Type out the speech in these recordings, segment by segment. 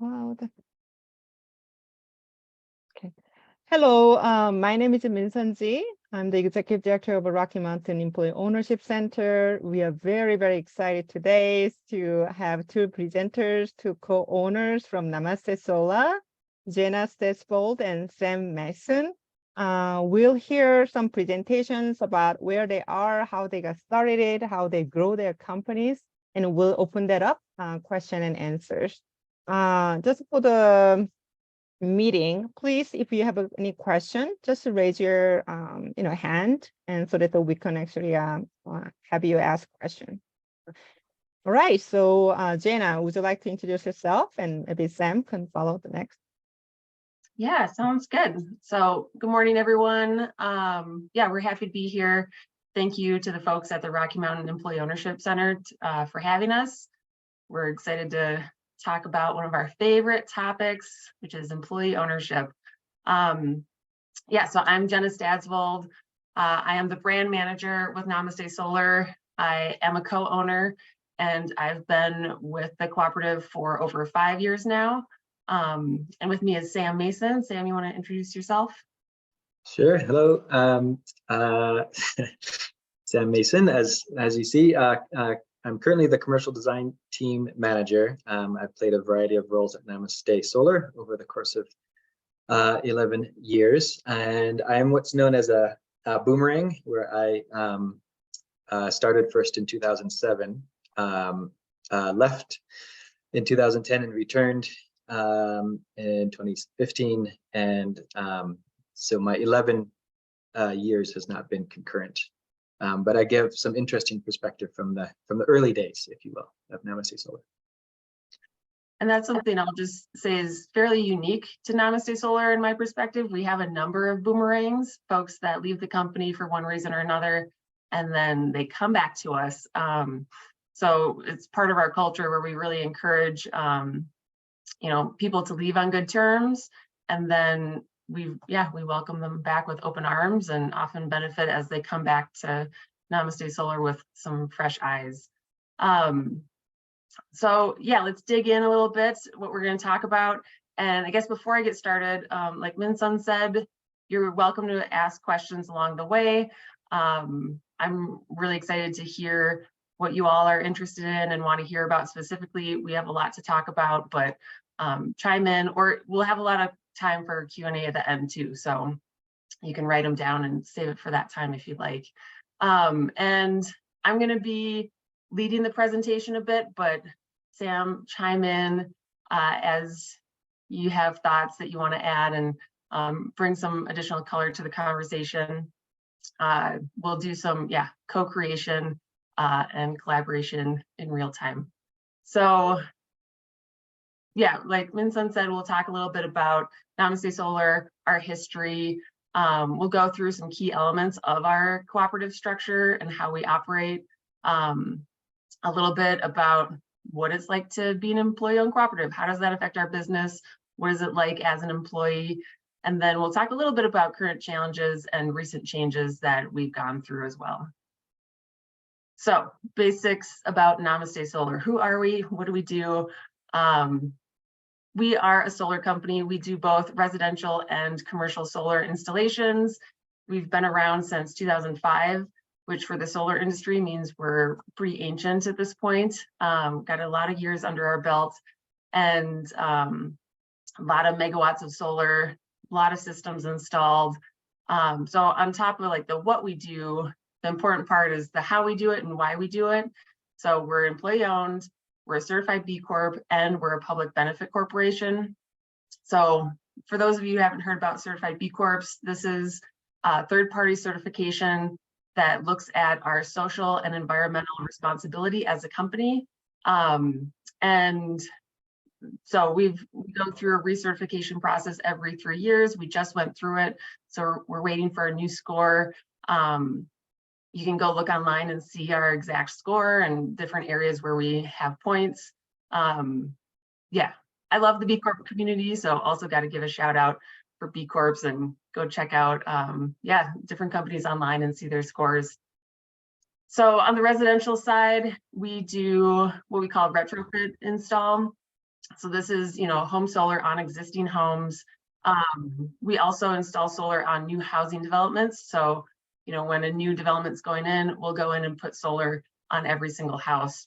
cloud. Okay. Hello, my name is Min Sun-ji. I'm the Executive Director of Rocky Mountain Employee Ownership Center. We are very, very excited today to have two presenters, two co-owners from Namaste Solar, Jenna Stesvold and Sam Mason. We'll hear some presentations about where they are, how they got started, how they grow their companies, and we'll open that up, question and answers. Just for the meeting, please, if you have any question, just raise your hand, and so that we can actually have you ask question. All right, so Jenna, would you like to introduce yourself, and maybe Sam can follow the next? Yeah, sounds good. So good morning, everyone. Yeah, we're happy to be here. Thank you to the folks at the Rocky Mountain Employee Ownership Center for having us. We're excited to talk about one of our favorite topics, which is employee ownership. Yeah, so I'm Jenna Stesvold. I am the brand manager with Namaste Solar. I am a co-owner, and I've been with the cooperative for over 5 years now. And with me is Sam Mason. Sam, you want to introduce yourself? Sure. Hello. Sam Mason. As you see, I'm currently the commercial design team manager. I've played a variety of roles at Namaste Solar over the course of 11 years, and I am what's known as a boomerang, where I started first in 2007, left in 2010, and returned in 2015, and so my 11 years has not been concurrent, but I give some interesting perspective from the early days, if you will, of Namaste Solar. And that's something I'll just say is fairly unique to Namaste Solar in my perspective. We have a number of boomerangs, folks that leave the company for one reason or another, and then they come back to us. So it's part of our culture where we really encourage people to leave on good terms, and then we welcome them back with open arms, and often benefit as they come back to Namaste Solar with some fresh eyes. So yeah, let's dig in a little bit what we're going to talk about. And I guess before I get started, like Min Sun said, you're welcome to ask questions along the way. I'm really excited to hear what you all are interested in and want to hear about specifically. We have a lot to talk about, but chime in, or we'll have a lot of time for Q&A at the end too, so you can write them down and save it for that time if you'd like. And I'm going to be leading the presentation a bit, but Sam, chime in as you have thoughts that you want to add, and bring some additional color to the conversation. We'll do some co-creation and collaboration in real time. So yeah, like Min Sun said, we'll talk a little bit about Namaste Solar, our history. We'll go through some key elements of our cooperative structure and how we operate. A little bit about what it's like to be an employee-owned cooperative. How does that affect our business? What is it like as an employee? And then we'll talk a little bit about current challenges and recent changes that we've gone through as well. So basics about Namaste Solar. Who are we? What do we do? We are a solar company. We do both residential and commercial solar installations. We've been around since 2005, which for the solar industry means we're pretty ancient at this point. Got a lot of years under our belt, and a lot of megawatts of solar, a lot of systems installed. So on top of like the what we do, the important part is the how we do it and why we do it. So we're employee owned, we're a certified B Corp, and we're a public benefit corporation. So for those of you who haven't heard about certified B Corps, this is a third-party certification that looks at our social and environmental responsibility as a company. And so we go through a recertification process every 3 years. We just went through it, so we're waiting for a new score. You can go look online and see our exact score and different areas where we have points. Yeah, I love the B Corp community, so also got to give a shout out for B Corps and go check out different companies online and see their scores. So on the residential side, we do what we call retrofit install. So this is, home solar on existing homes. We also install solar on new housing developments. So, when a new development's going in, we'll go in and put solar on every single house.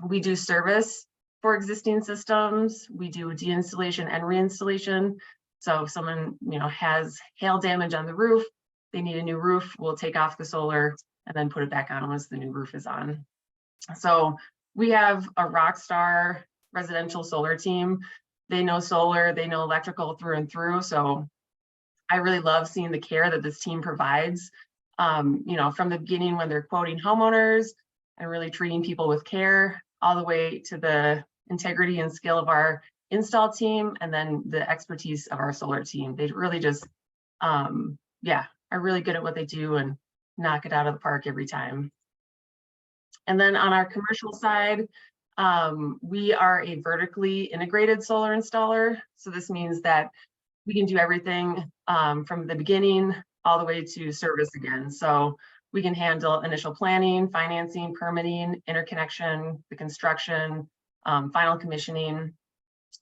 We do service for existing systems. We do deinstallation and reinstallation. So if someone, has hail damage on the roof, they need a new roof, we'll take off the solar and then put it back on once the new roof is on. So we have a rock star residential solar team. They know solar, they know electrical through and through. So I really love seeing the care that this team provides, from the beginning when they're quoting homeowners and really treating people with care, all the way to the integrity and skill of our install team, and then the expertise of our solar team. They really just, are really good at what they do and knock it out of the park every time. And then on our commercial side, we are a vertically integrated solar installer. So this means that we can do everything from the beginning all the way to service again. So we can handle initial planning, financing, permitting, interconnection, the construction, final commissioning.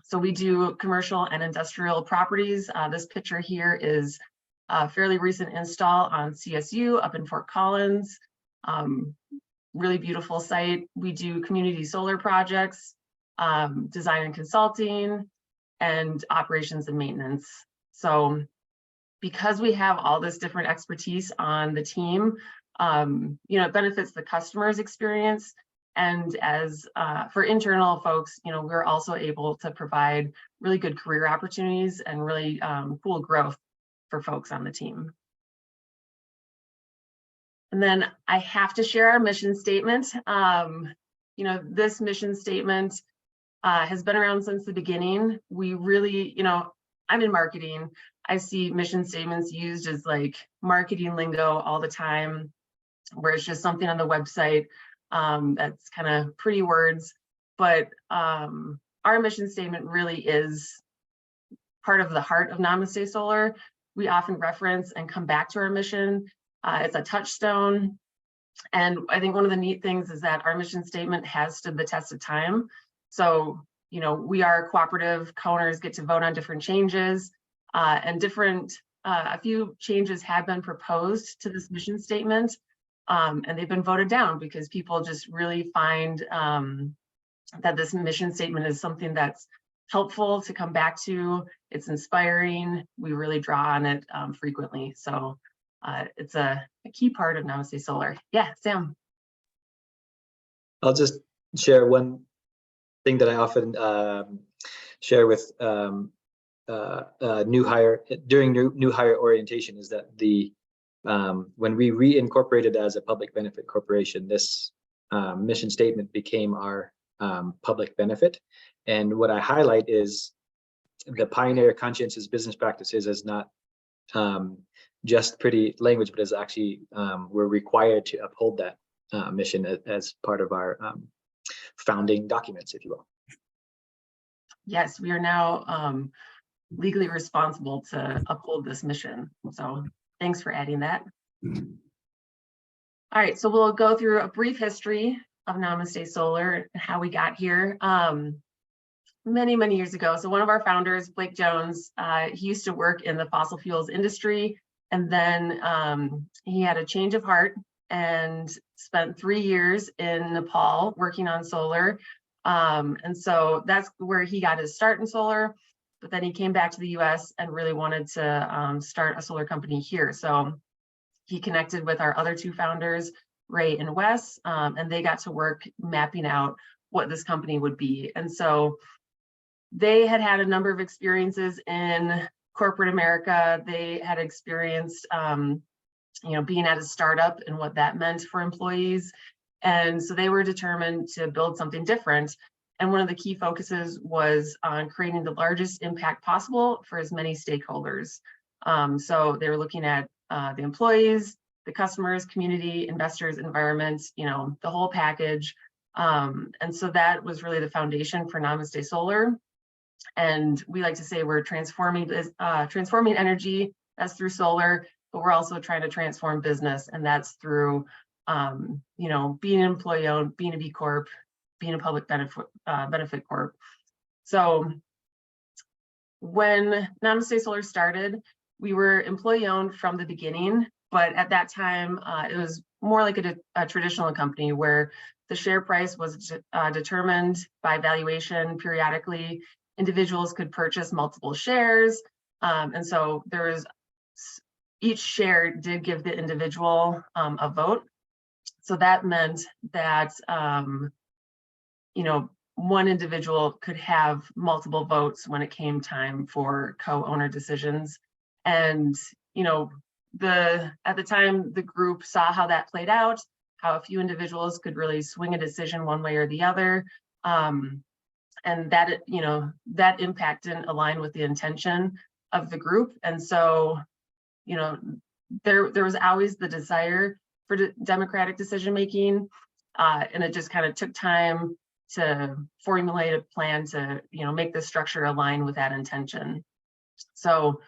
So we do commercial and industrial properties. This picture here is a fairly recent install on CSU up in Fort Collins. Really beautiful site. We do community solar projects, design and consulting, and operations and maintenance. So because we have all this different expertise on the team, it benefits the customer's experience. And as for internal folks, we're also able to provide really good career opportunities and really cool growth for folks on the team. And then I have to share our mission statement. This mission statement has been around since the beginning. We really, I'm in marketing. I see mission statements used as like marketing lingo all the time, where it's just something on the website that's kind of pretty words. But our mission statement really is part of the heart of Namaste Solar. We often reference and come back to our mission. It's a touchstone. And I think one of the neat things is that our mission statement has stood the test of time. So, we are cooperative, co-owners get to vote on different changes, and a few changes have been proposed to this mission statement, and they've been voted down because people just really find that this mission statement is something that's helpful to come back to. It's inspiring. We really draw on it frequently. So it's a key part of Namaste Solar. Yeah, Sam. I'll just share one thing that I often share with new hire during new hire orientation is that when we reincorporated as a public benefit corporation, this mission statement became our public benefit. And what I highlight is the pioneer conscientious business practices as not just pretty language, but as actually we're required to uphold that mission as part of our founding documents, if you will. Yes, we are now legally responsible to uphold this mission. So thanks for adding that. All right, so we'll go through a brief history of Namaste Solar and how we got here. Many years ago. So one of our founders, Blake Jones, he used to work in the fossil fuels industry, and then he had a change of heart and spent 3 years in Nepal working on solar. And so that's where he got his start in solar. But then he came back to the US and really wanted to start a solar company here. So he connected with our other two founders, Ray and Wes, and they got to work mapping out what this company would be. And so they had a number of experiences in corporate America. They had experienced, being at a startup and what that meant for employees. And so they were determined to build something different. And one of the key focuses was on creating the largest impact possible for as many stakeholders. So they were looking at the employees, the customers, community, investors, environment, the whole package. And so that was really the foundation for Namaste Solar. And we like to say we're transforming energy, that's through solar, but we're also trying to transform business, and that's through being an employee owned, being a B Corp, being a public benefit corp. So when Namaste Solar started, we were employee-owned from the beginning, but at that time, it was more like a traditional company where the share price was determined by valuation periodically. Individuals could purchase multiple shares, and so there was each share did give the individual a vote. So that meant that you know, one individual could have multiple votes when it came time for co-owner decisions. And, you know, at the time, the group saw how that played out, how a few individuals could really swing a decision one way or the other. And that, you know, that impact didn't align with the intention of the group. And so, you know, there was always the desire for democratic decision making, and it just kind of took time to formulate a plan to, you know, make the structure align with that intention. So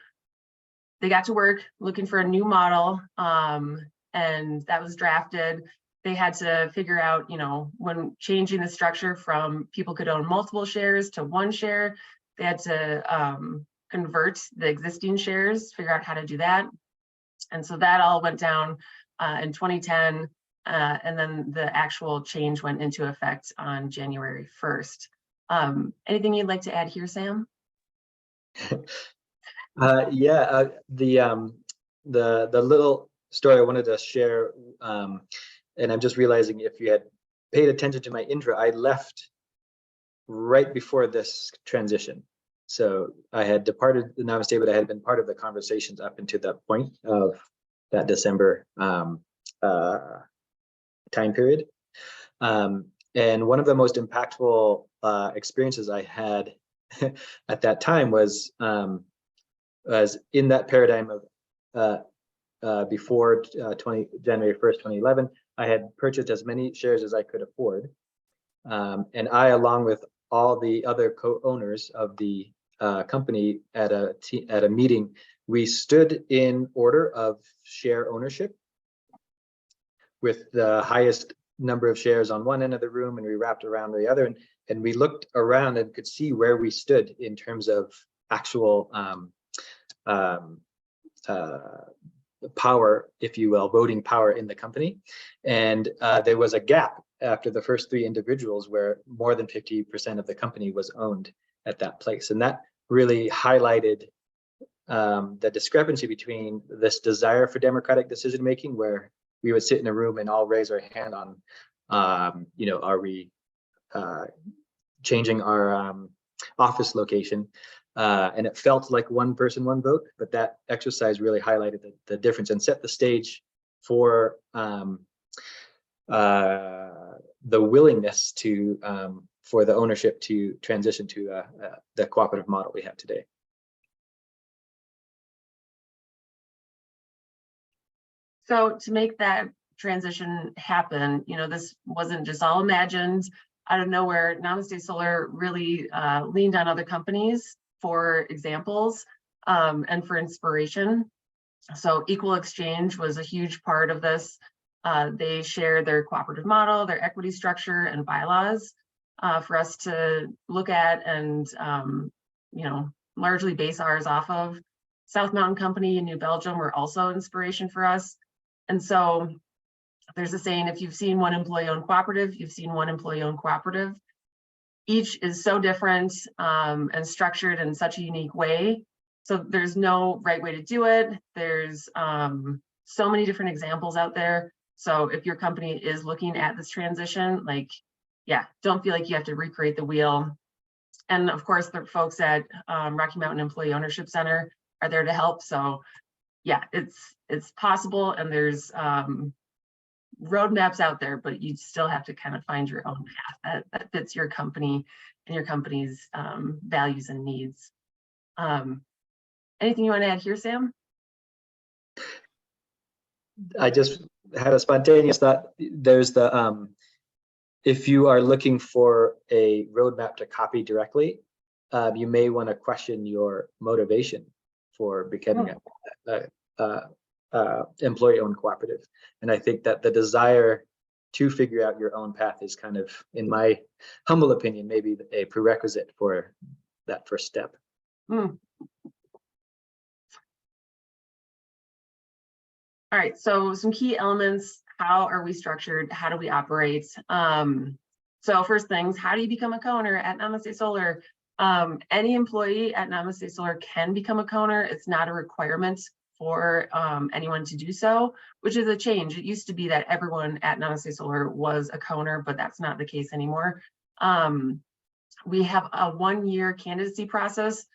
they got to work looking for a new model, and that was drafted. They had to figure out, you know, when changing the structure from people could own multiple shares to one share, they had to convert the existing shares, figure out how to do that. And so that all went down in 2010. And then the actual change went into effect on January 1st. Anything you'd like to add here, Sam? Yeah, the little story I wanted to share, and I'm just realizing if you had paid attention to my intro, I left right before this transition. So I had departed the Namaste, but I had been part of the conversations up until that point of that December time period. And one of the most impactful experiences I had at that time was in that paradigm of before January 1st, 2011, I had purchased as many shares as I could afford. And I, along with all the other co-owners of the company at a meeting, we stood in order of share ownership with the highest number of shares on one end of the room, and we wrapped around the other, and we looked around and could see where we stood in terms of actual power, if you will, voting power in the company. And there was a gap after the first three individuals where more than 50% of the company was owned at that place. And that really highlighted the discrepancy between this desire for democratic decision making, where we would sit in a room and all raise our hand on, you know, are we changing our office location? And it felt like one person, one vote, but that exercise really highlighted the difference and set the stage for the willingness to for the ownership to transition to the cooperative model we have today. So to make that transition happen, you know, this wasn't just all imagined out of nowhere. Namaste Solar really leaned on other companies for examples and for inspiration. So Equal Exchange was a huge part of this. They share their cooperative model, their equity structure, and bylaws for us to look at and, you know, largely base ours off of. South Mountain Company in New Belgium were also inspiration for us. And so there's a saying, if you've seen one employee-owned cooperative, you've seen one employee-owned cooperative. Each is so different and structured in such a unique way. So there's no right way to do it. There's so many different examples out there. So if your company is looking at this transition, like, yeah, don't feel like you have to recreate the wheel. And of course, the folks at Rocky Mountain Employee Ownership Center are there to help. So yeah, it's possible, and there's roadmaps out there, but you still have to kind of find your own path that fits your company and your company's values and needs. Anything you want to add here, Sam? I just had a spontaneous thought. There's the if you are looking for a roadmap to copy directly, you may want to question your motivation for becoming a employee-owned cooperative. And I think that the desire to figure out your own path is kind of, in my humble opinion, maybe a prerequisite for that first step. Mm. All right, so some key elements. How are we structured? How do we operate? So first things, how do you become a co-owner at Namaste Solar? Any employee at Namaste Solar can become a co-owner. It's not a requirement for anyone to do so, which is a change. It used to be that everyone at Namaste Solar was a co-owner, but that's not the case anymore. We have a 1-year candidacy process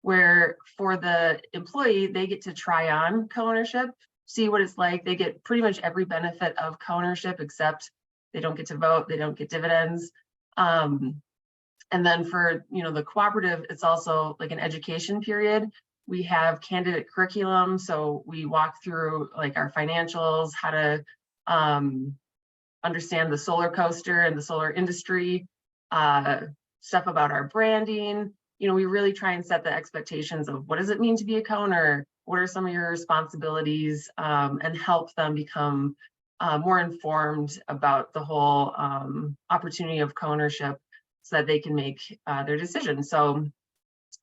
where for the employee, they get to try on co-ownership, see what it's like. They get pretty much every benefit of co-ownership, except they don't get to vote, they don't get dividends. And then for the cooperative, it's also like an education period. We have candidate curriculum, so we walk through like our financials, how to understand the solar coaster and the solar industry, stuff about our branding. We really try and set the expectations of what does it mean to be a co-owner, what are some of your responsibilities, and help them become more informed about the whole opportunity of co-ownership so that they can make their decision. So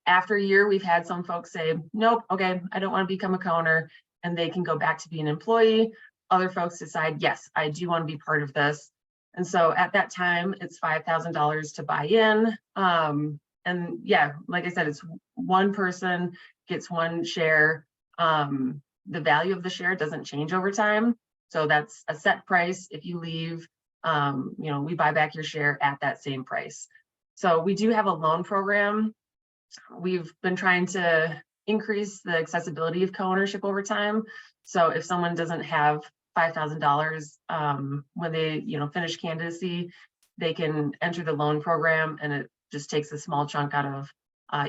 after a year, we've had some folks say, nope, okay, I don't want to become a co-owner, and they can go back to being an employee. Other folks decide, yes, I do want to be part of this. And so at that time, it's $5,000 to buy in. And yeah, like I said, it's one person gets one share. The value of the share doesn't change over time. So that's a set price. If you leave, we buy back your share at that same price. So we do have a loan program. We've been trying to increase the accessibility of co-ownership over time. So if someone doesn't have $5,000 when they finish candidacy, they can enter the loan program, and it just takes a small chunk out of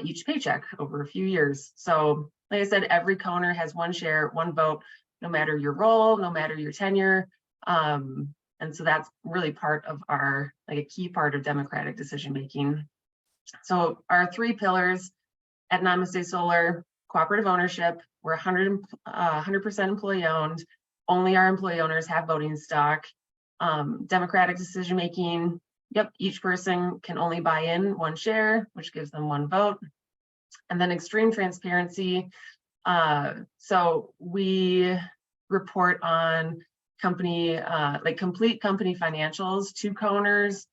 each paycheck over a few years. So like I said, every co-owner has one share, one vote, no matter your role, no matter your tenure. And so that's really part of a key part of democratic decision making. So our 3 pillars at Namaste Solar: cooperative ownership. We're 100% employee owned. Only our employee owners have voting stock. Democratic decision making. Yep, each person can only buy in one share, which gives them one vote. And then extreme transparency. So we report on company, complete company financials to co-owners.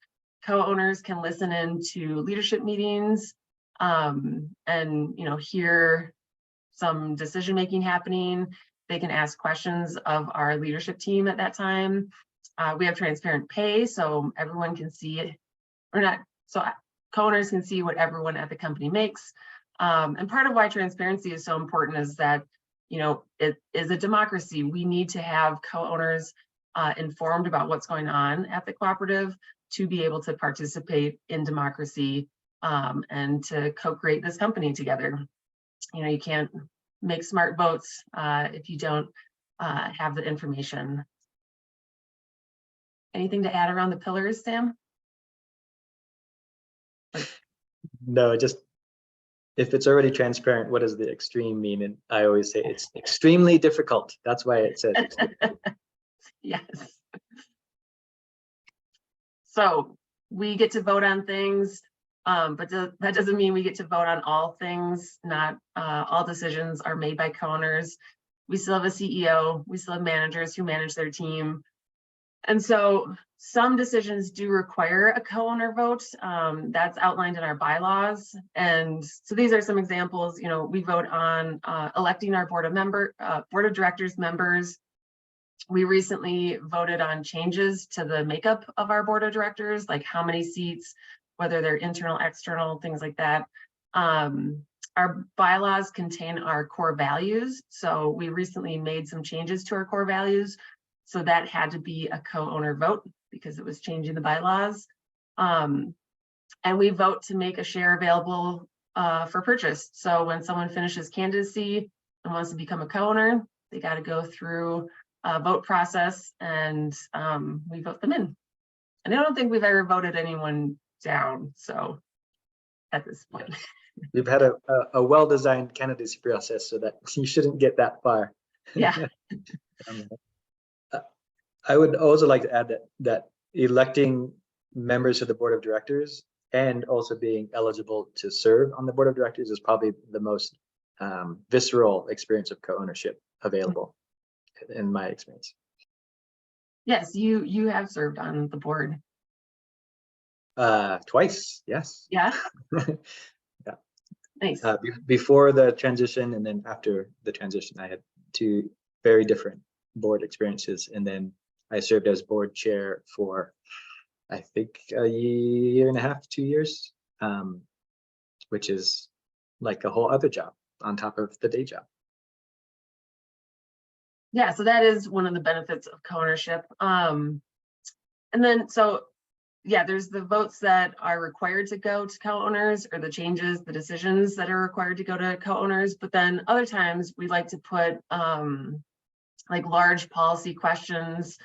Co-owners can listen in to leadership meetings and hear some decision making happening. They can ask questions of our leadership team at that time. We have transparent pay, so everyone can see it, or not, so co-owners can see what everyone at the company makes. And part of why transparency is so important is that, it is a democracy. We need to have co-owners informed about what's going on at the cooperative to be able to participate in democracy and to co-create this company together. You can't make smart votes if you don't have the information. Anything to add around the pillars, Sam? No, just if it's already transparent, what does the extreme mean? And I always say it's extremely difficult. That's why it says Yes. So we get to vote on things, but that doesn't mean we get to vote on all things. Not all decisions are made by co-owners. We still have a CEO. We still have managers who manage their team. And so some decisions do require a co-owner vote. That's outlined in our bylaws. And so these are some examples. We vote on electing our board of directors members. We recently voted on changes to the makeup of our board of directors, like how many seats, whether they're internal, external, things like that. Our bylaws contain our core values. So we recently made some changes to our core values. So that had to be a co-owner vote because it was changing the bylaws. And we vote to make a share available for purchase. So when someone finishes candidacy and wants to become a co-owner, they got to go through a vote process, and we vote them in. And I don't think we've ever voted anyone down. So at this point, we've had a well-designed candidacy process so that you shouldn't get that far. Yeah. I would also like to add that electing members of the board of directors and also being eligible to serve on the board of directors is probably the most visceral experience of co-ownership available in my experience. Yes, you have served on the board. Twice, yes. Yeah. Yeah. Nice. Before the transition and then after the transition, I had two very different board experiences. And then I served as board chair for, I think, a year and a half, 2 years, which is like a whole other job on top of the day job. Yeah, so that is one of the benefits of co-ownership. And then, so yeah, there's the votes that are required to go to co-owners, or the changes, the decisions that are required to go to co-owners. But then other times we like to put like large policy questions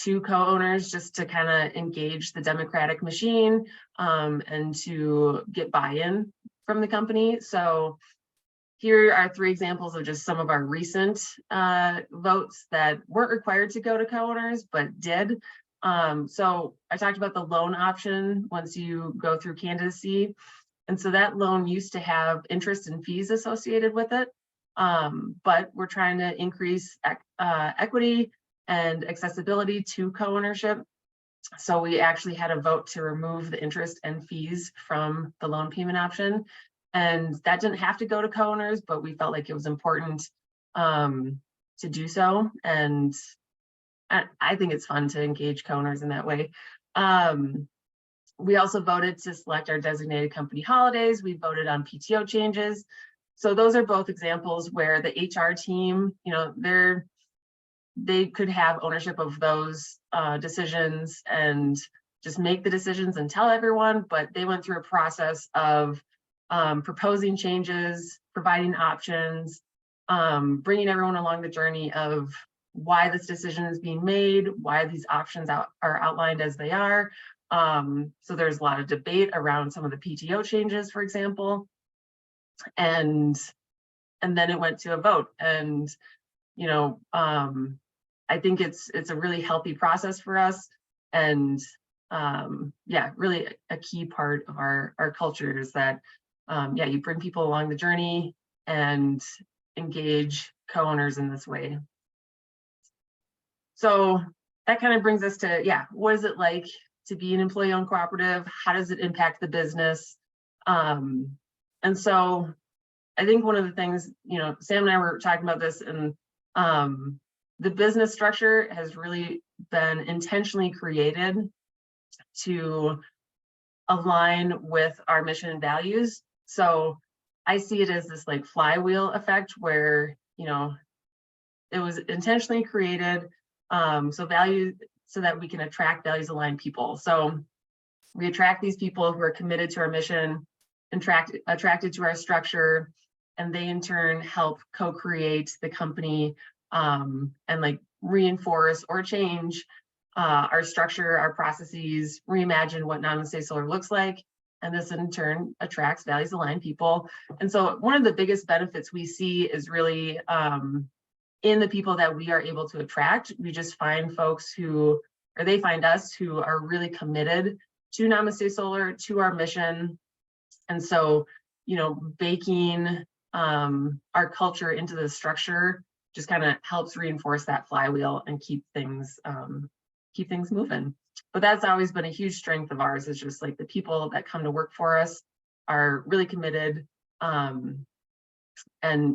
to co-owners just to kind of engage the democratic machine and to get buy-in from the company. So here are 3 examples of just some of our recent votes that weren't required to go to co-owners, but did. So I talked about the loan option once you go through candidacy. And so that loan used to have interest and fees associated with it. But we're trying to increase equity and accessibility to co-ownership. So we actually had a vote to remove the interest and fees from the loan payment option. And that didn't have to go to co-owners, but we felt like it was important to do so. And I think it's fun to engage co-owners in that way. We also voted to select our designated company holidays. We voted on PTO changes. So those are both examples where the HR team, you know, they could have ownership of those decisions and just make the decisions and tell everyone, but they went through a process of proposing changes, providing options, bringing everyone along the journey of why this decision is being made, why these options are outlined as they are. So there's a lot of debate around some of the PTO changes, for example, and then it went to a vote. And you know, I think it's a really healthy process for us, and yeah, really a key part of our culture is that yeah, you bring people along the journey and engage co-owners in this way. So that kind of brings us to, yeah, what is it like to be an employee-owned cooperative? How does it impact the business? And so I think one of the things, you know, Sam and I were talking about this, and the business structure has really been intentionally created to align with our mission and values. So I see it as this like flywheel effect where, you know, it was intentionally created so that we can attract values aligned people. So we attract these people who are committed to our mission, attracted to our structure, and they in turn help co-create the company and like reinforce or change our structure, our processes, reimagine what Namaste Solar looks like. And this in turn attracts values aligned people. And so one of the biggest benefits we see is really in the people that we are able to attract. We just find folks who, or they find us who are really committed to Namaste Solar, to our mission. And so, you know, baking our culture into the structure just kind of helps reinforce that flywheel and keep things moving. But that's always been a huge strength of ours, is just like the people that come to work for us are really committed. And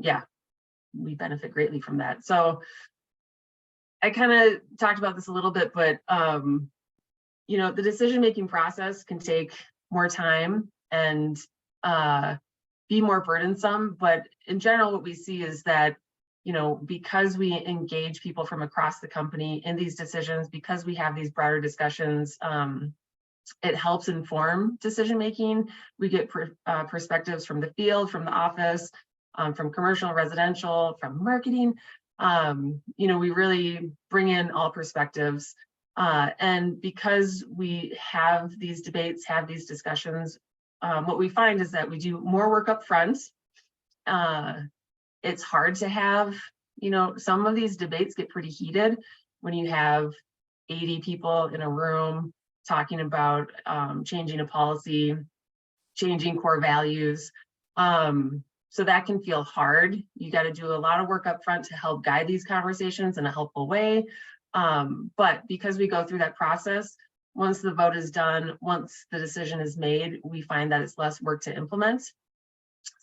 yeah, we benefit greatly from that. So I kind of talked about this a little bit, but you know, the decision-making process can take more time and be more burdensome. But in general, what we see is that, you know, because we engage people from across the company in these decisions, because we have these broader discussions, it helps inform decision-making. We get perspectives from the field, from the office, from commercial, residential, from marketing. You know, we really bring in all perspectives. And because we have these debates, have these discussions, what we find is that we do more work up front. It's hard to have, you know, some of these debates get pretty heated when you have 80 people in a room talking about changing a policy, changing core values. So that can feel hard. You got to do a lot of work up front to help guide these conversations in a helpful way. But because we go through that process, once the vote is done, once the decision is made, we find that it's less work to implement.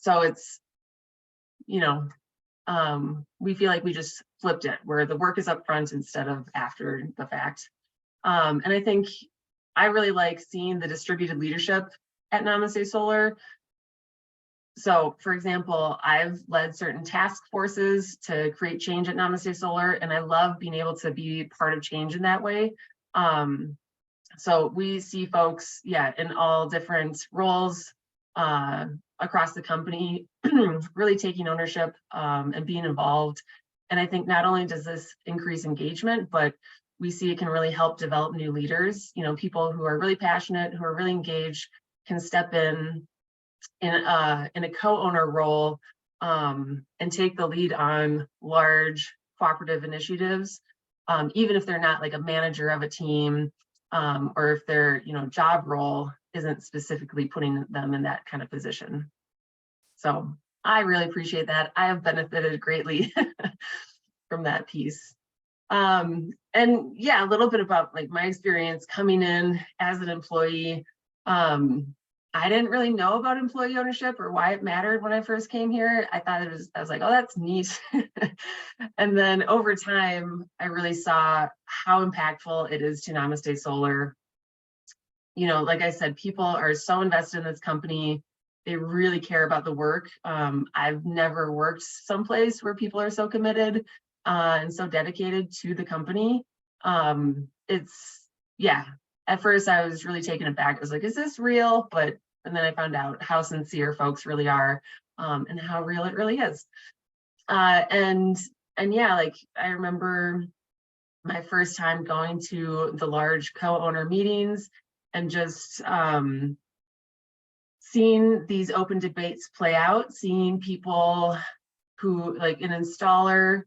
So it's, you know, we feel like we just flipped it, where the work is up front instead of after the fact. And I think I really like seeing the distributed leadership at Namaste Solar. So, for example, I've led certain task forces to create change at Namaste Solar, and I love being able to be part of change in that way. So we see folks, in all different roles across the company, really taking ownership and being involved. And I think not only does this increase engagement, but we see it can really help develop new leaders. You know, people who are really passionate, who are really engaged, can step in a co-owner role and take the lead on large cooperative initiatives, even if they're not like a manager of a team, or if their job role isn't specifically putting them in that kind of position. So I really appreciate that. I have benefited greatly from that piece. And yeah, a little bit about like my experience coming in as an employee. I didn't really know about employee ownership or why it mattered when I first came here. I was like, oh, that's neat. And then over time, I really saw how impactful it is to Namaste Solar. You know, like I said, people are so invested in this company. They really care about the work. I've never worked someplace where people are so committed and so dedicated to the company. At first I was really taken aback. I was like, is this real? And then I found out how sincere folks really are, and how real it really is. And yeah, like I remember my first time going to the large co-owner meetings and just seeing these open debates play out, seeing people who, like an installer,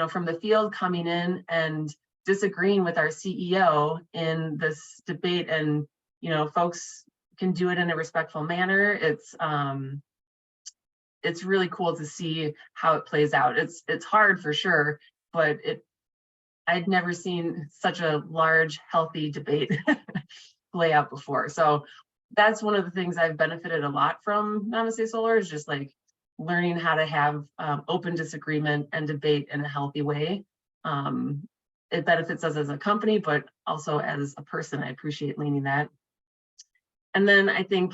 from the field coming in and disagreeing with our CEO in this debate, and folks can do it in a respectful manner. It's really cool to see how it plays out. It's hard for sure, but I'd never seen such a large, healthy debate play out before. So that's one of the things I've benefited a lot from Namaste Solar, is just like learning how to have open disagreement and debate in a healthy way. It benefits us as a company, but also as a person. I appreciate learning that. And then I think,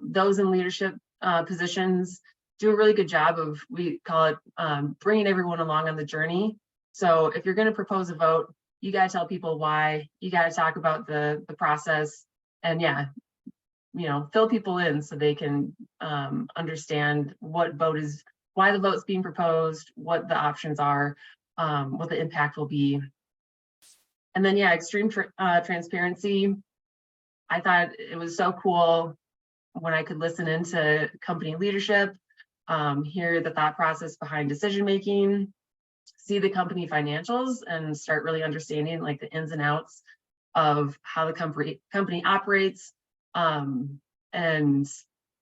those in leadership positions do a really good job of, we call it bringing everyone along on the journey. So if you're going to propose a vote, you got to tell people why, you got to talk about the process, and fill people in so they can understand why the vote's being proposed, what the options are, what the impact will be. And then, extreme transparency. I thought it was so cool when I could listen into company leadership, hear the thought process behind decision making, see the company financials, and start really understanding like the ins and outs of how the company operates, and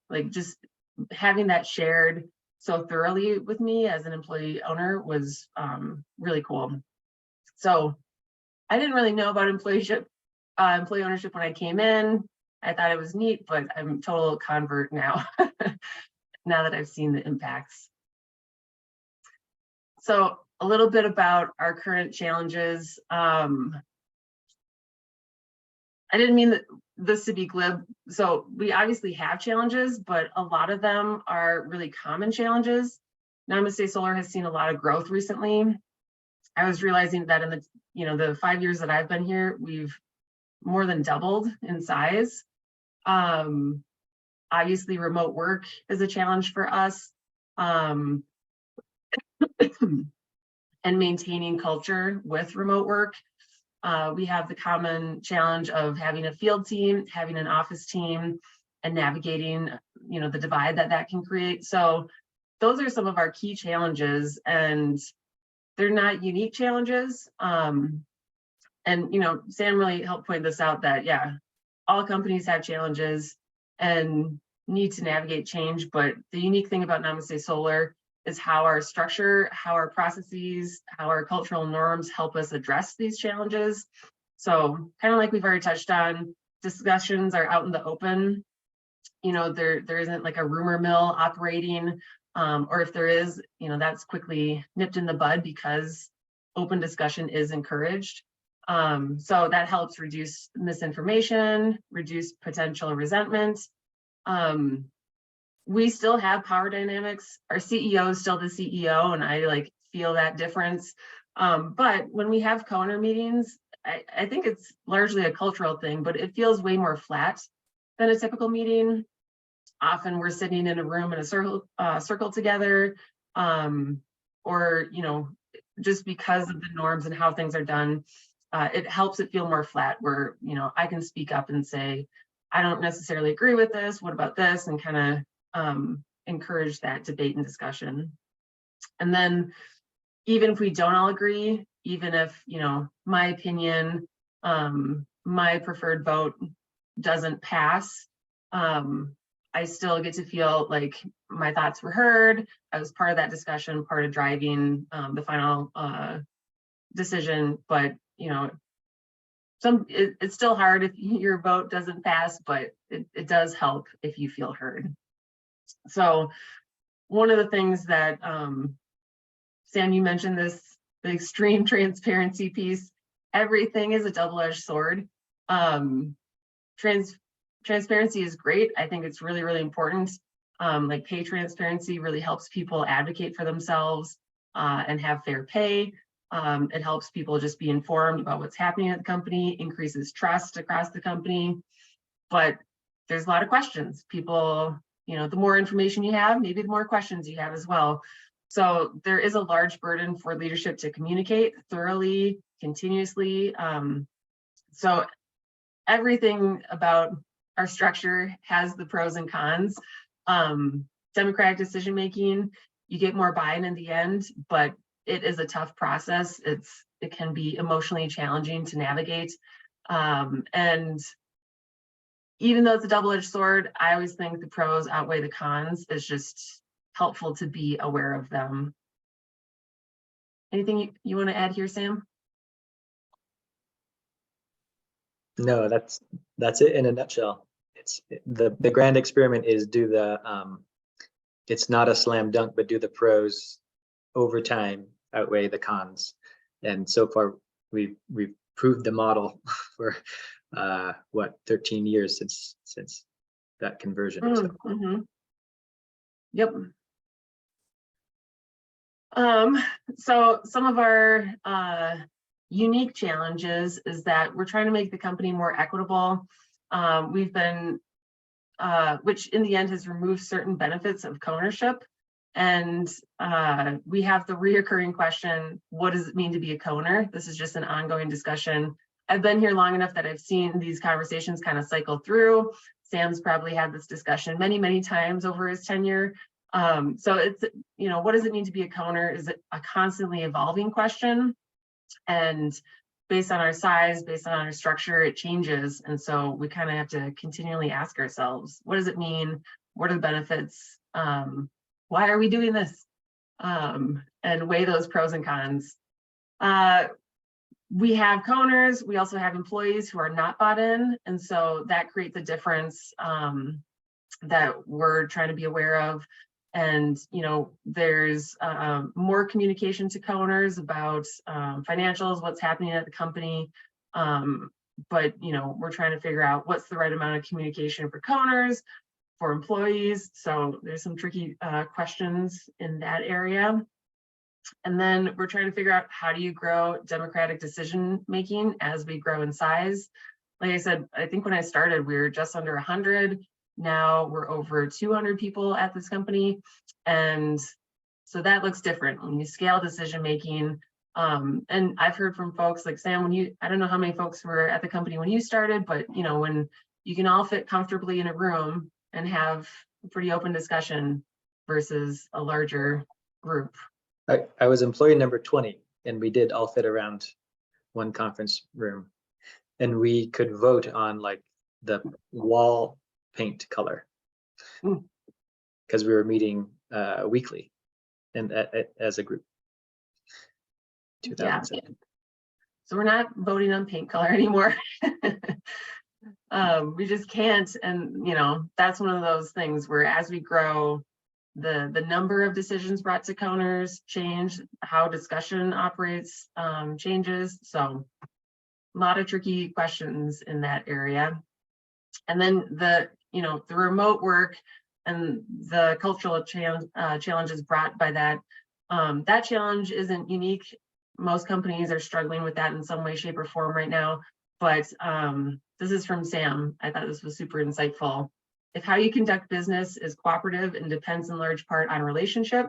like just having that shared so thoroughly with me as an employee owner was really cool. So I didn't really know about employee ownership when I came in. I thought it was neat, but I'm a total convert now, now that I've seen the impacts. So a little bit about our current challenges. I didn't mean this to be glib. So we obviously have challenges, but a lot of them are really common challenges. Namaste Solar has seen a lot of growth recently. I was realizing that in the 5 years that I've been here, we've more than doubled in size. Obviously, remote work is a challenge for us, and maintaining culture with remote work. We have the common challenge of having a field team, having an office team, and navigating, the divide that can create. So those are some of our key challenges, and they're not unique challenges. And, Sam really helped point this out that, yeah, all companies have challenges and need to navigate change, but the unique thing about Namaste Solar is how our structure, how our processes, how our cultural norms help us address these challenges. So kind of like we've already touched on, discussions are out in the open. There isn't like a rumor mill operating, or if there is, that's quickly nipped in the bud because open discussion is encouraged. So that helps reduce misinformation, reduce potential resentment. We still have power dynamics. Our CEO is still the CEO, and I feel that difference. But when we have co-owner meetings, I think it's largely a cultural thing, but it feels way more flat than a typical meeting. Often we're sitting in a room in a circle together, or just because of the norms and how things are done, it helps it feel more flat, where I can speak up and say, I don't necessarily agree with this. What about this? And kind of encourage that debate and discussion. And then even if we don't all agree, even if my opinion, my preferred vote doesn't pass, I still get to feel like my thoughts were heard. I was part of that discussion, part of driving the final decision. But it's still hard if your vote doesn't pass, but it does help if you feel heard. So one of the things that Sam, you mentioned this, the extreme transparency piece. Everything is a double-edged sword. Transparency is great. I think it's really, really important. Like pay transparency really helps people advocate for themselves and have fair pay. It helps people just be informed about what's happening at the company, increases trust across the company. But there's a lot of questions. People, the more information you have, maybe the more questions you have as well. So there is a large burden for leadership to communicate thoroughly, continuously. So everything about our structure has the pros and cons. Democratic decision-making, you get more buy-in in the end, but it is a tough process. It can be emotionally challenging to navigate. And even though it's a double-edged sword, I always think the pros outweigh the cons. It's just helpful to be aware of them. Anything you want to add here, Sam? No, that's it in a nutshell. It's the grand experiment is it's not a slam dunk, but do the pros over time outweigh the cons. And so far we've proved the model for 13 years since that conversion. Mm-hmm. Yep. So some of our unique challenges is that we're trying to make the company more equitable. We've been, which in the end has removed certain benefits of co-ownership. And we have the reoccurring question, what does it mean to be a co-owner? This is just an ongoing discussion. I've been here long enough that I've seen these conversations kind of cycle through. Sam's probably had this discussion many, many times over his tenure. So it's, what does it mean to be a co-owner is a constantly evolving question. And based on our size, based on our structure, it changes. And so we kind of have to continually ask ourselves, what does it mean? What are the benefits? Why are we doing this? And weigh those pros and cons. We have co-owners, we also have employees who are not bought in. And so that creates a difference that we're trying to be aware of. And, there's more communication to co-owners about financials, what's happening at the company. But, we're trying to figure out what's the right amount of communication for co-owners, for employees. So there's some tricky questions in that area. And then we're trying to figure out, how do you grow democratic decision-making as we grow in size? Like I said, I think when I started, we were just under 100. Now we're over 200 people at this company. And so that looks different when you scale decision-making. And I've heard from folks like Sam, I don't know how many folks were at the company when you started, but when you can all fit comfortably in a room and have a pretty open discussion versus a larger group. I was employee number 20, and we did all fit around one conference room, and we could vote on like the wall paint color because we were meeting weekly and as a group. 2007. So we're not voting on paint color anymore. We just can't, and that's one of those things where as we grow, the number of decisions brought to counters change, how discussion operates changes. So a lot of tricky questions in that area. And then the remote work and the cultural challenges brought by that. That challenge isn't unique. Most companies are struggling with that in some way, shape, or form right now. But this is from Sam. I thought this was super insightful. If how you conduct business is cooperative and depends in large part on relationship,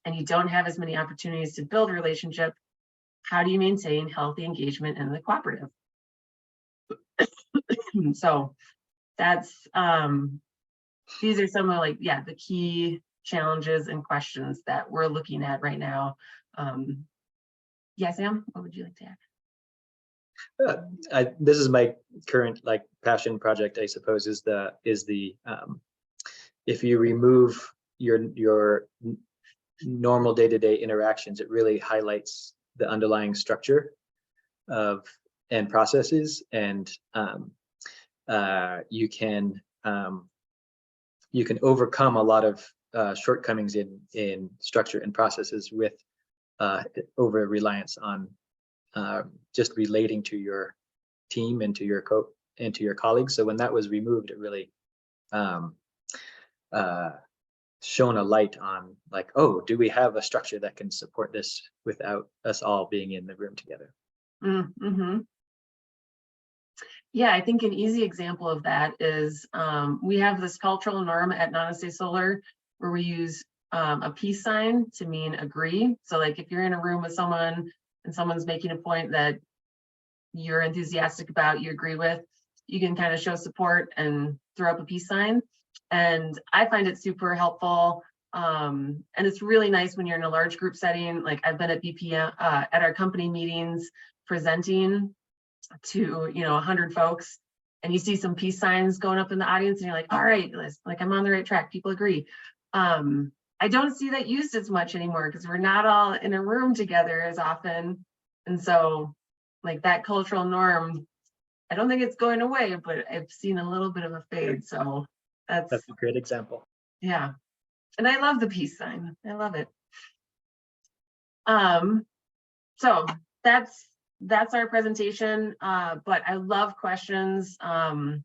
and you don't have as many opportunities to build a relationship, how do you maintain healthy engagement in the cooperative? So that's these are some of the key challenges and questions that we're looking at right now. Yeah, Sam, what would you like to add? This is my current passion project, I suppose, is the if you remove your normal day-to-day interactions, it really highlights the underlying structure of and processes, and you can overcome a lot of shortcomings in structure and processes with over reliance on just relating to your team and to your colleagues. So when that was removed, it really shone a light on oh, do we have a structure that can support this without us all being in the room together? Mm-hmm. Yeah, I think an easy example of that is we have this cultural norm at Namaste Solar where we use a peace sign to mean agree. So if you're in a room with someone and someone's making a point that you're enthusiastic about, you agree with, you can kind of show support and throw up a peace sign. And I find it super helpful. And it's really nice when you're in a large group setting. I've been at BPM at our company meetings presenting to 100 folks, and you see some peace signs going up in the audience, and you're like, all right, I'm on the right track. People agree. I don't see that used as much anymore because we're not all in a room together as often. And so that cultural norm, I don't think it's going away, but I've seen a little bit of a fade. So that's a great example. Yeah. And I love the peace sign. I love it. So that's our presentation. But I love questions. I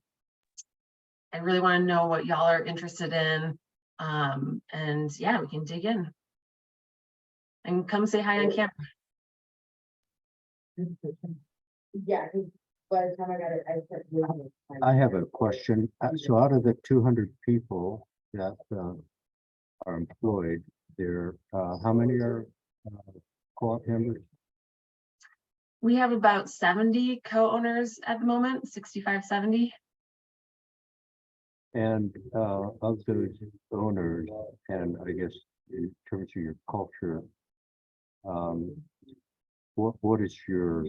really want to know what y'all are interested in. And yeah, we can dig in. And come say hi on camera. Yeah, by the time I got it, I have a question. So out of the 200 people that are employed there, how many are co-op members? We have about 70 co-owners at the moment, 65, 70. And of those owners, and I guess in terms of your culture, what is your,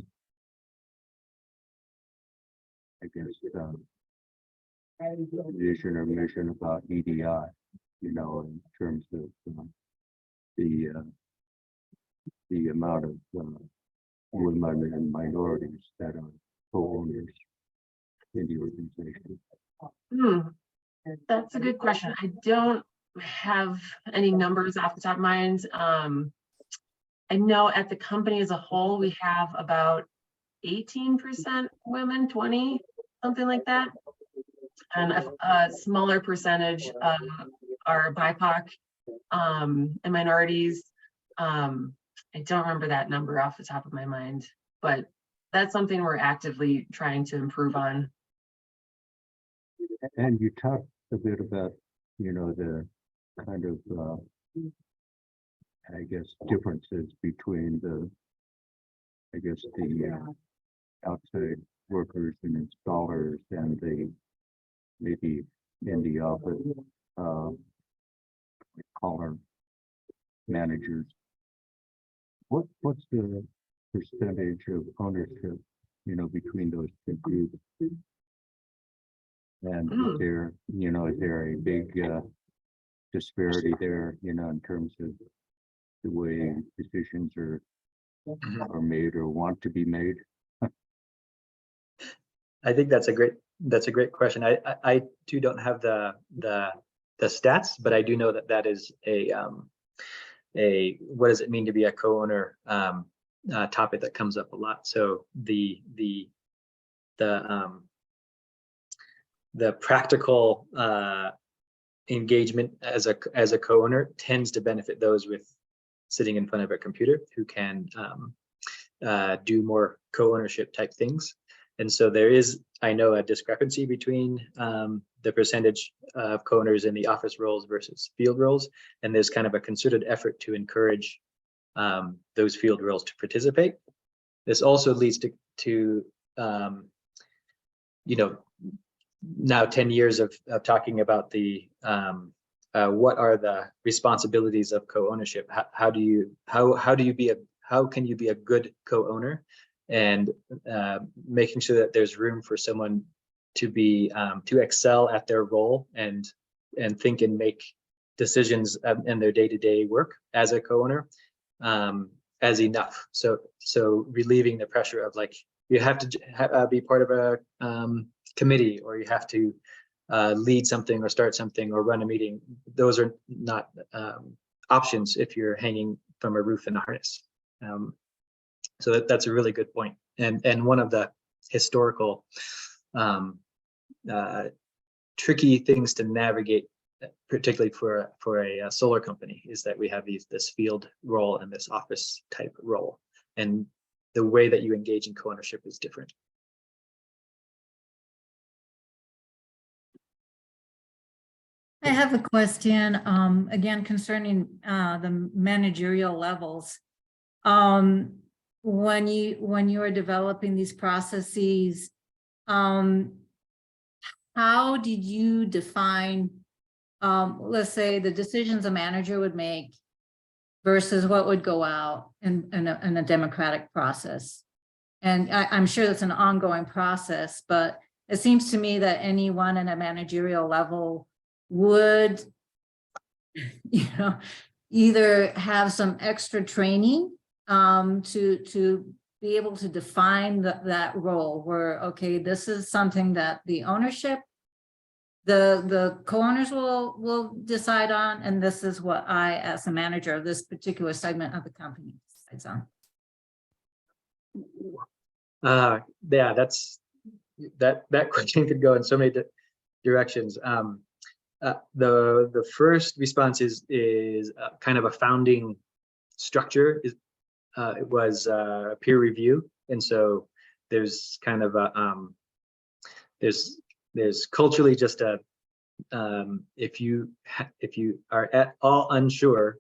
I guess, vision or mission about EDI, in terms of the amount of women and minorities that are co-owners in the organization? That's a good question. I don't have any numbers off the top of mind. I know at the company as a whole, we have about 18% women, 20, something like that. And a smaller percentage are BIPOC and minorities. I don't remember that number off the top of my mind, but that's something we're actively trying to improve on. And you talked a bit about, the kind of, I guess, differences between the outside workers and installers and the maybe in the office collar managers. What's the percentage of ownership, between those two groups? And is there, is there a big disparity there, in terms of the way decisions are made or want to be made? I think that's a great question. I too don't have the stats, but I do know that is a what does it mean to be a co-owner topic that comes up a lot. So the practical engagement as a co-owner tends to benefit those with sitting in front of a computer who can do more co-ownership type things. And so there is, I know, a discrepancy between the percentage of co-owners in the office roles versus field roles. And there's kind of a concerted effort to encourage those field roles to participate. This also leads to now 10 years of talking about the what are the responsibilities of co-ownership? How can you be a good co-owner, and making sure that there's room for someone to be to excel at their role and think and make decisions in their day-to-day work as a co-owner as enough. So relieving the pressure of, like, you have to be part of a committee, or you have to lead something or start something or run a meeting. Those are not options if you're hanging from a roof in a harness. So that's a really good point. And one of the historical tricky things to navigate, particularly for a solar company, is that we have this field role and this office type role, and the way that you engage in co-ownership is different. I have a question, again, concerning the managerial levels. When you are developing these processes, how did you define, let's say, the decisions a manager would make versus what would go out in a democratic process? And I'm sure that's an ongoing process, but it seems to me that anyone in a managerial level would, either have some extra training to be able to define that role, where, okay, this is something that the ownership, the co-owners will decide on, and this is what I, as a manager of this particular segment of the company, decides on. Yeah, that question could go in so many directions. The first response is kind of a founding structure. It was peer review, and so there's kind of a there's culturally just a if you are at all unsure,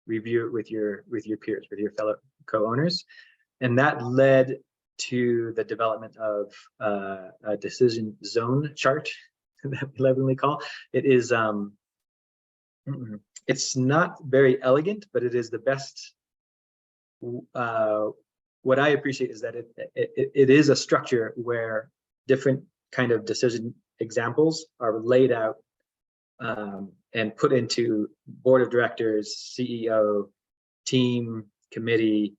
review it with your peers, with your fellow co-owners, and that led to the development of a decision zone chart that we lovingly call. It is it's not very elegant, but it is the best. What I appreciate is that it is a structure where different kind of decision examples are laid out and put into board of directors, CEO, team, committee,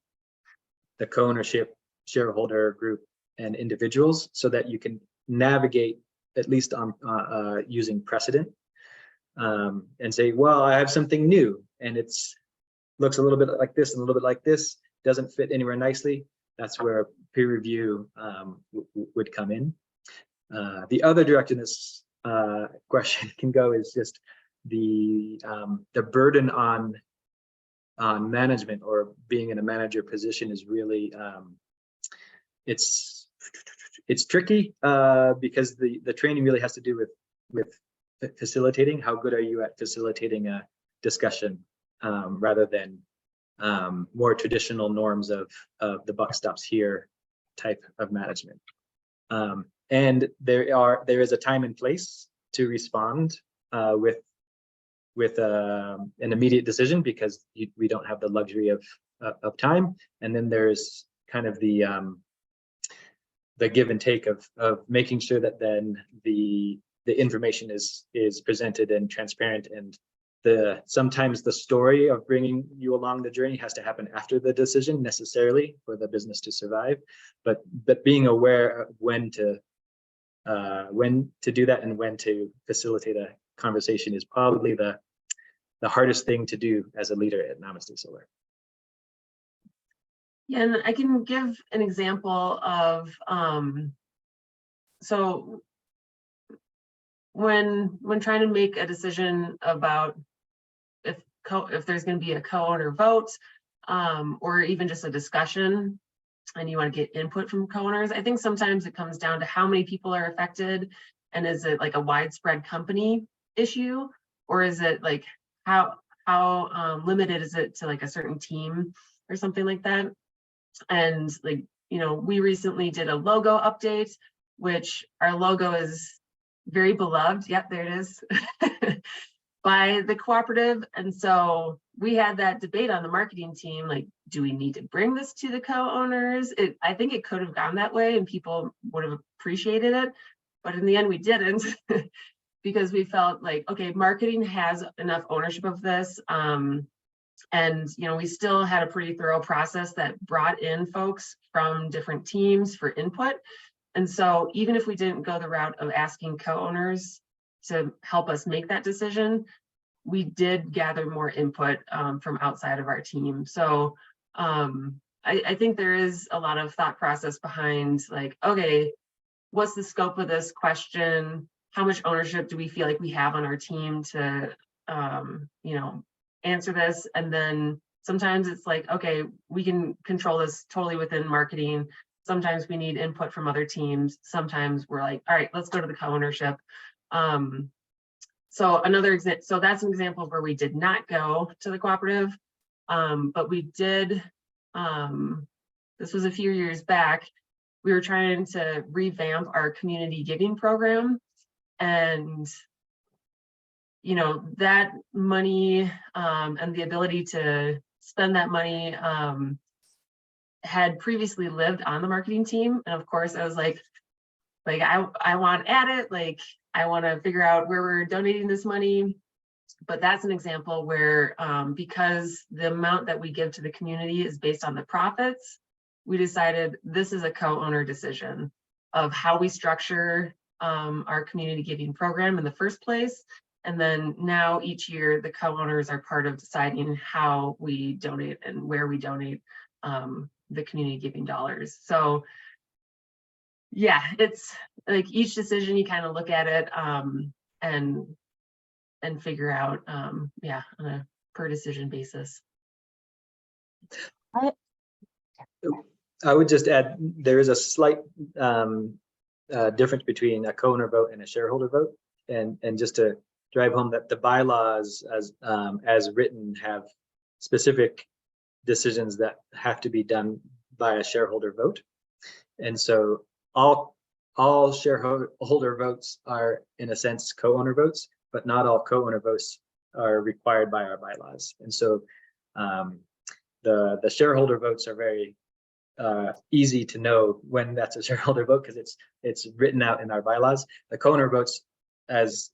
the co-ownership, shareholder group, and individuals, so that you can navigate at least on using precedent, and say, well, I have something new, and it's looks a little bit like this and a little bit like this, doesn't fit anywhere nicely. That's where peer review would come in. The other direction this question can go is just the burden on management, or being in a manager position, is really it's tricky because the training really has to do with facilitating. How good are you at facilitating a discussion, rather than more traditional norms of the buck stops here type of management. And there is a time and place to respond with an immediate decision, because we don't have the luxury of time. And then there's kind of the give and take of making sure that then the information is presented and transparent, and sometimes the story of bringing you along the journey has to happen after the decision necessarily for the business to survive, but being aware of when to do that and when to facilitate a conversation is probably the hardest thing to do as a leader at Namaste Solar. Yeah, and I can give an example of so when trying to make a decision about if there's going to be a co-owner vote, or even just a discussion, and you want to get input from co-owners, I think sometimes it comes down to how many people are affected, and is it like a widespread company issue, or is it like how limited is it to like a certain team or something like that. And like, you know, we recently did a logo update, which our logo is very beloved. Yep, there it is. By the cooperative. And so we had that debate on the marketing team, like, do we need to bring this to the co-owners? I think it could have gone that way and people would have appreciated it. But in the end, we didn't because we felt like, okay, marketing has enough ownership of this. And, you know, we still had a pretty thorough process that brought in folks from different teams for input. And so even if we didn't go the route of asking co-owners to help us make that decision, we did gather more input from outside of our team. So I think there is a lot of thought process behind like, okay, what's the scope of this question? How much ownership do we feel like we have on our team to, you know, answer this? And then sometimes it's like, okay, we can control this totally within marketing. Sometimes we need input from other teams. Sometimes we're like, all right, let's go to the co-ownership. So another example, so that's an example where we did not go to the cooperative, but we did, this was a few years back, we were trying to revamp our community giving program. And, you know, that money and the ability to spend that money had previously lived on the marketing team. And of course I was like I want at it, like I want to figure out where we're donating this money. But that's an example where because the amount that we give to the community is based on the profits, we decided this is a co-owner decision of how we structure our community giving program in the first place. And then now each year the co-owners are part of deciding how we donate and where we donate the community giving dollars. So yeah, it's like each decision you kind of look at it and figure out, yeah, on a per decision basis. I would just add, there is a slight difference between a co-owner vote and a shareholder vote. And just to drive home that the bylaws as written have specific decisions that have to be done by a shareholder vote. And so all shareholder votes are in a sense co-owner votes, but not all co-owner votes are required by our bylaws. And so the shareholder votes are very easy to know when that's a shareholder vote because it's written out in our bylaws. The co-owner votes, as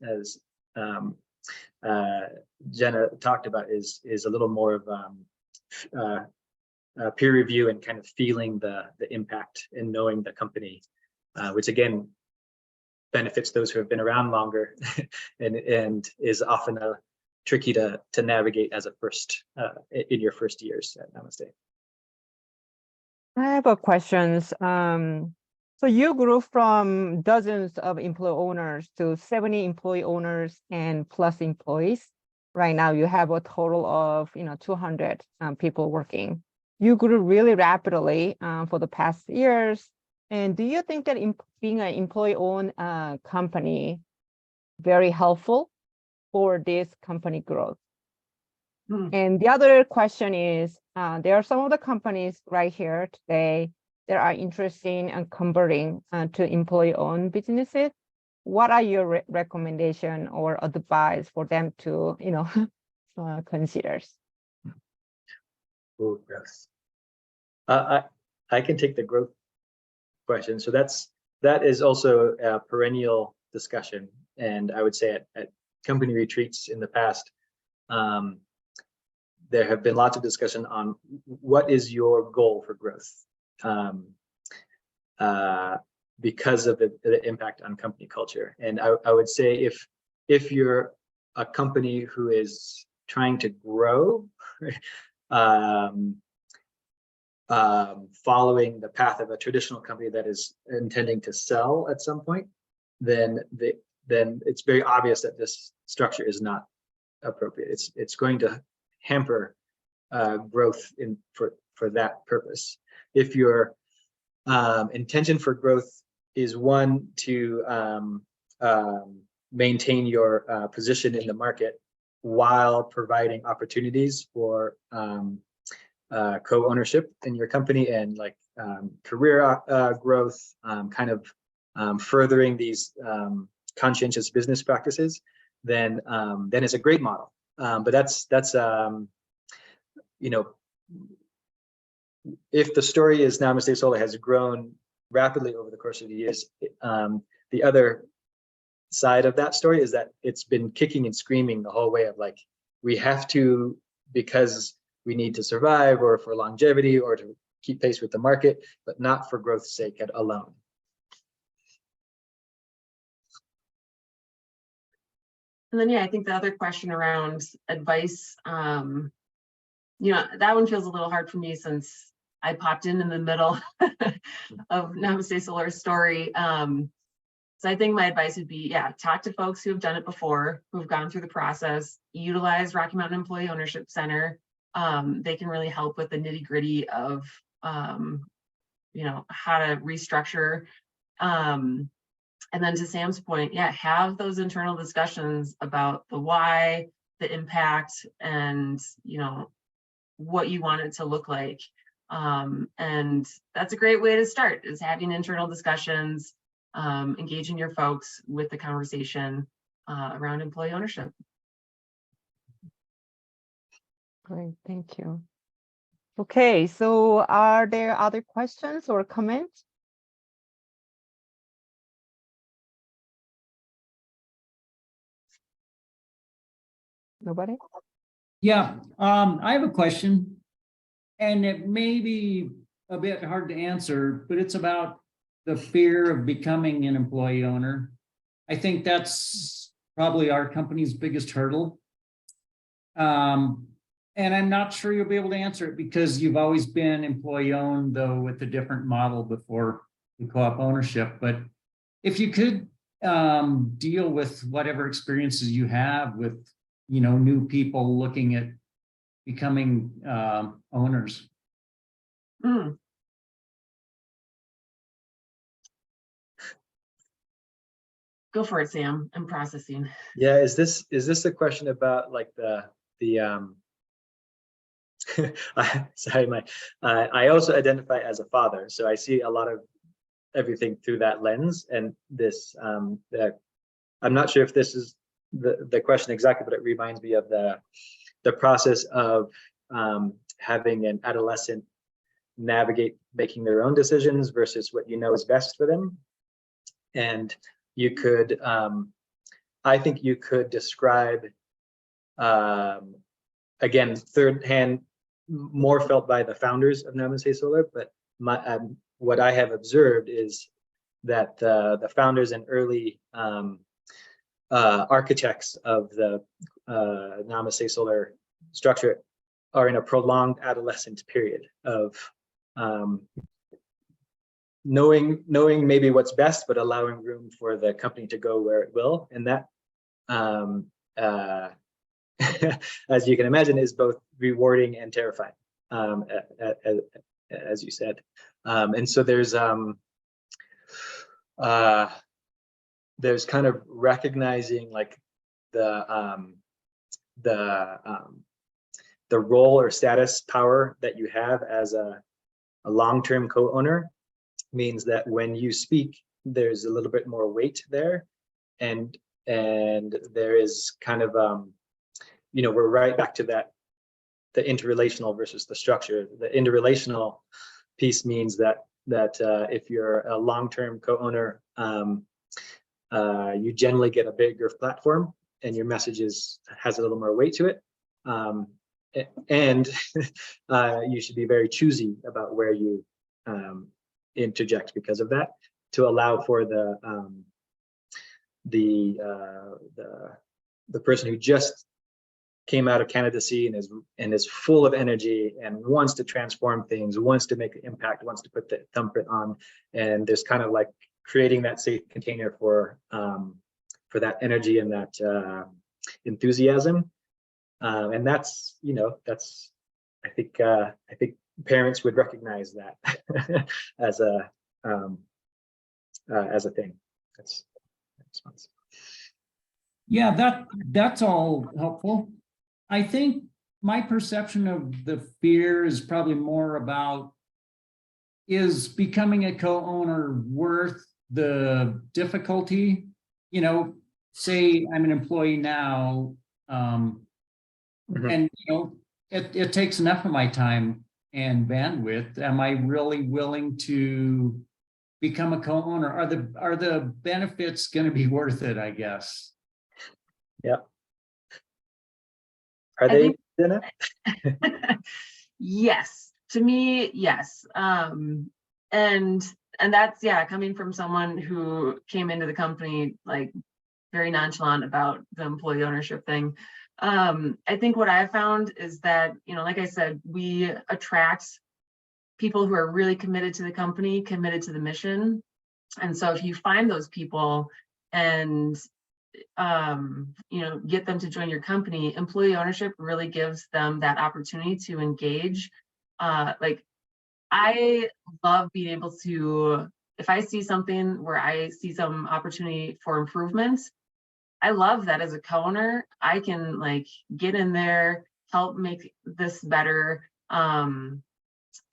Jenna talked about, is a little more of peer review and kind of feeling the impact and knowing the company, which again benefits those who have been around longer and is often tricky to navigate as a first in your first years at Namaste. I have a questions. So you grew from dozens of employee owners to 70 employee owners and plus employees. Right now you have a total of 200 people working. You grew really rapidly for the past years. And do you think that being an employee-owned company very helpful for this company growth? And the other question is, there are some of the companies right here today that are interested in converting to employee-owned businesses. What are your recommendation or advice for them to, consider? Oh, yes. I can take the growth question. So that is also a perennial discussion. And I would say at company retreats in the past, there have been lots of discussion on what is your goal for growth, because of the impact on company culture. And I would say if you're a company who is trying to grow, following the path of a traditional company that is intending to sell at some point, then it's very obvious that this structure is not appropriate. It's going to hamper growth for that purpose. If your intention for growth is one to maintain your position in the market while providing opportunities for co-ownership in your company and like career growth, kind of furthering these conscientious business practices, then it's a great model. But that's you know, if the story is Namaste Solar has grown rapidly over the course of the years, the other side of that story is that it's been kicking and screaming the whole way of like, we have to, because we need to survive or for longevity or to keep pace with the market, but not for growth's sake alone. And then, yeah, I think the other question around advice, you know, that one feels a little hard for me since I popped in the middle of Namaste Solar's story. So I think my advice would be, yeah, talk to folks who have done it before, who've gone through the process, utilize Rocky Mountain Employee Ownership Center. They can really help with the nitty gritty of, you know, how to restructure. And then to Sam's point, yeah, have those internal discussions about the why, the impact, and, you know, what you want it to look like. And that's a great way to start, is having internal discussions, engaging your folks with the conversation around employee ownership. Great, thank you. Okay, so are there other questions or comments? Nobody? Yeah, I have a question, and it may be a bit hard to answer, but it's about the fear of becoming an employee owner. I think that's probably our company's biggest hurdle. And I'm not sure you'll be able to answer it because you've always been employee owned, though, with a different model before the co-op ownership. But if you could deal with whatever experiences you have with, you know, new people looking at becoming owners. Mm. Go for it, Sam. I'm processing. Yeah, is this a question about like the sorry, I also identify as a father, so I see a lot of everything through that lens. And this, I'm not sure if this is the question exactly, but it reminds me of the process of having an adolescent navigate making their own decisions versus what you know is best for them. And you could, I think you could describe, again, third hand, more felt by the founders of Namaste Solar, but what I have observed is that the founders and early architects of the Namaste Solar structure are in a prolonged adolescent period of knowing maybe what's best, but allowing room for the company to go where it will. And that, as you can imagine, is both rewarding and terrifying, as you said. And so there's kind of recognizing like the role or status power that you have as a long-term co-owner means that when you speak, there's a little bit more weight there, and there is kind of you know, we're right back to that, the interrelational versus the structure. The interrelational piece means that if you're a long-term co-owner, you generally get a bigger platform, and your message has a little more weight to it. And you should be very choosy about where you interject because of that, to allow for the person who just came out of candidacy and is full of energy and wants to transform things, wants to make an impact, wants to put the thumbprint on, and there's kind of like creating that safe container for that energy and that enthusiasm. And that's, I think parents would recognize that as a thing. That's my response. Yeah, that's all helpful. I think my perception of the fear is probably more about, is becoming a co-owner worth the difficulty? Say I'm an employee now, and it takes enough of my time and bandwidth. Am I really willing to become a co-owner? Are the benefits going to be worth it, I guess? Yeah. Are they, Jenna? Yes, to me, yes. And that's, yeah, coming from someone who came into the company like very nonchalant about the employee ownership thing. I think what I've found is that, like I said, we attract people who are really committed to the company, committed to the mission. And so if you find those people and get them to join your company, employee ownership really gives them that opportunity to engage. Like, I love being able to, if I see something where I see some opportunity for improvement, I love that as a co-owner, I can like get in there, help make this better. And,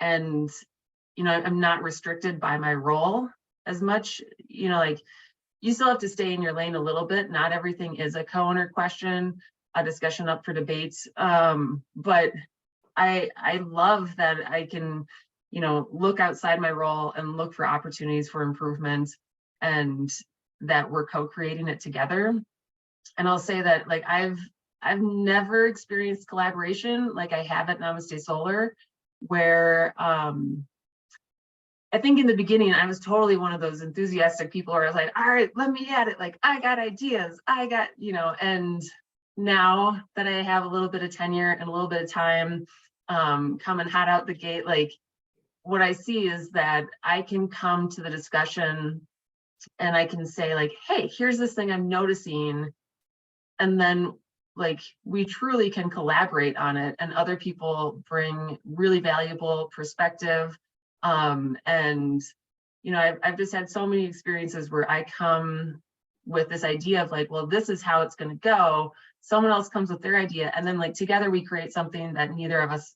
I'm not restricted by my role as much, like, you still have to stay in your lane a little bit. Not everything is a co-owner question, a discussion up for debate. But I love that I can, look outside my role and look for opportunities for improvement, and that we're co-creating it together. And I'll say that, like, I've never experienced collaboration like I have at Namaste Solar, where I think in the beginning, I was totally one of those enthusiastic people where I was like, all right, let me at it. Like, I got ideas, I got, and now that I have a little bit of tenure and a little bit of time coming hot out the gate, like, what I see is that I can come to the discussion and I can say like, hey, here's this thing I'm noticing. And then like, we truly can collaborate on it, and other people bring really valuable perspective. And I've just had so many experiences where I come with this idea of like, well, this is how it's going to go. Someone else comes with their idea, and then like together we create something that neither of us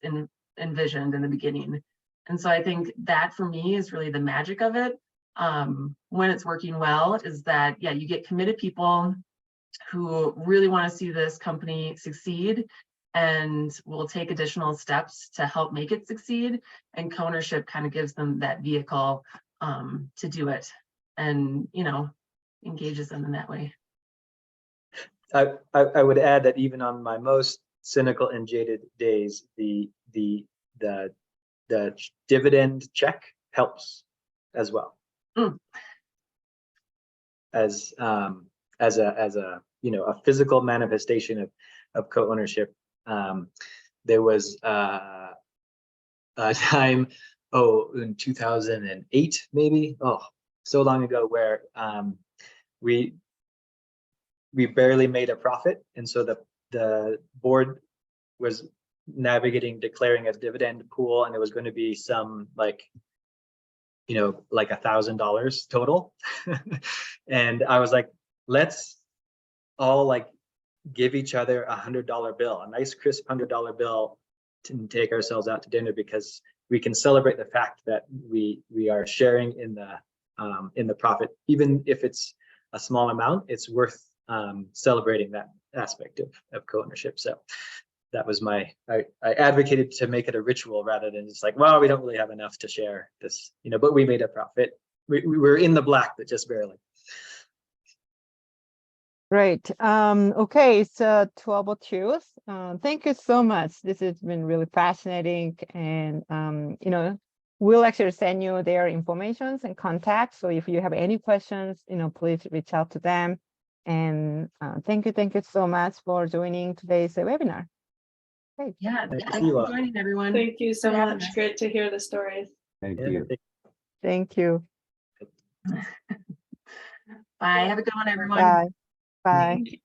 envisioned in the beginning. And so I think that for me is really the magic of it. When it's working well, is that, yeah, you get committed people who really want to see this company succeed and will take additional steps to help make it succeed. And co-ownership kind of gives them that vehicle to do it, and engages them in that way. I would add that even on my most cynical and jaded days, the dividend check helps as well. As a physical manifestation of co-ownership. There was a time, in 2008 maybe, so long ago, where we barely made a profit, and so the board was navigating declaring a dividend pool, and it was going to be some like $1,000 total. And I was like, let's all like give each other $100 bill, a nice crisp $100 bill, to take ourselves out to dinner, because we can celebrate the fact that we are sharing in the profit. Even if it's a small amount, it's worth celebrating that aspect of co-ownership. So that was I advocated to make it a ritual rather than just like, well, we don't really have enough to share this, but we made a profit. We were in the black, but just barely. Great. Okay, so 12:02. Thank you so much. This has been really fascinating, and we'll actually send you their information and contacts. So if you have any questions, please reach out to them. And thank you so much for joining today's webinar. Great. Yeah, Nice to thanks see you for all. joining, everyone. Thank you so for having much. us. Great to hear the stories. Thank Yeah, you. Thank you. Bye. Have a good one, everyone. Bye. Bye. Thank you.